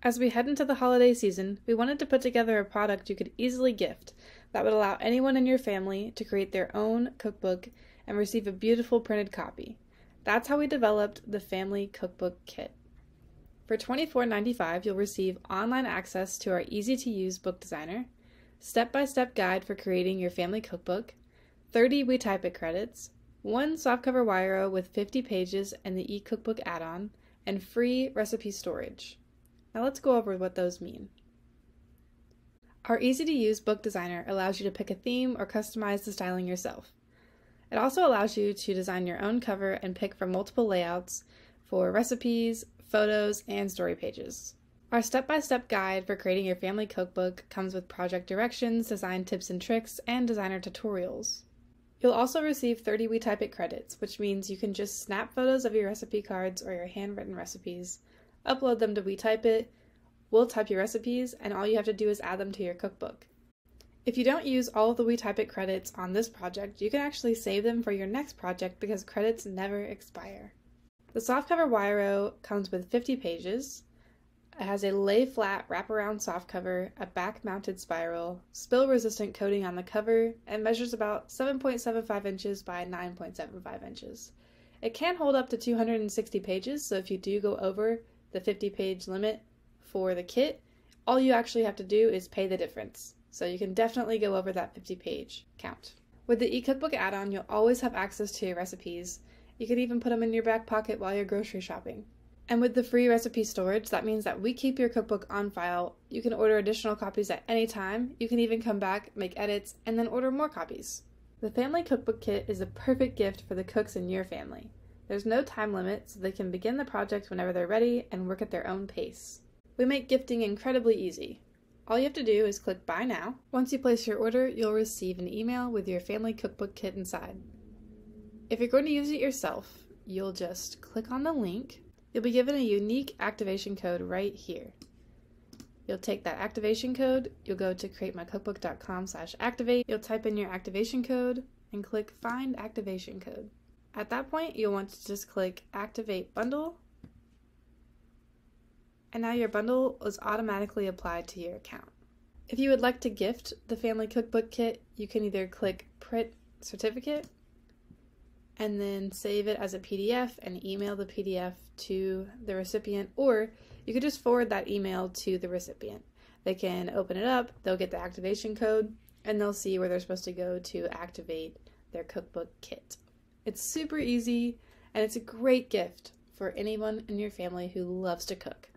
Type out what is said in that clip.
As we head into the holiday season, we wanted to put together a product you could easily gift that would allow anyone in your family to create their own cookbook and receive a beautiful printed copy. That's how we developed the Family Cookbook Kit. For $24.95, you'll receive online access to our easy-to-use book designer, step-by-step guide for creating your family cookbook, 30 We Type It credits, one softcover wire with 50 pages and the eCookbook add-on, and free recipe storage. Now let's go over what those mean. Our easy-to-use book designer allows you to pick a theme or customize the styling yourself. It also allows you to design your own cover and pick from multiple layouts for recipes, photos, and story pages. Our step-by-step guide for creating your family cookbook comes with project directions, design tips and tricks, and designer tutorials. You'll also receive 30 We Type It credits, which means you can just snap photos of your recipe cards or your handwritten recipes, upload them to We Type It, we'll type your recipes, and all you have to do is add them to your cookbook. If you don't use all of the We Type It credits on this project, you can actually save them for your next project because credits never expire. The softcover Wire comes with 50 pages. It has a lay-flat wraparound softcover, a back-mounted spiral, spill-resistant coating on the cover, and measures about 7.75 inches by 9.75 inches. It can hold up to 260 pages, so if you do go over the 50-page limit for the kit, all you actually have to do is pay the difference. So you can definitely go over that 50-page count. With the eCookbook add-on, you'll always have access to your recipes. You can even put them in your back pocket while you're grocery shopping. And with the free recipe storage, that means that we keep your cookbook on file. You can order additional copies at any time. You can even come back, make edits, and then order more copies. The Family Cookbook Kit is a perfect gift for the cooks in your family. There's no time limit, so they can begin the project whenever they're ready and work at their own pace. We make gifting incredibly easy. All you have to do is click Buy Now. Once you place your order, you'll receive an email with your Family Cookbook Kit inside. If you're going to use it yourself, you'll just click on the link. You'll be given a unique activation code right here. You'll take that activation code, you'll go to CreateMyCookbook.com/activate, you'll type in your activation code and click Find Activation Code. At that point, you'll want to just click Activate Bundle, and now your bundle is automatically applied to your account. If you would like to gift the Family Cookbook Kit, you can either click Print Certificate and then save it as a PDF and email the PDF to the recipient, or you could just forward that email to the recipient. They can open it up, they'll get the activation code, and they'll see where they're supposed to go to activate their cookbook kit. It's super easy, and it's a great gift for anyone in your family who loves to cook.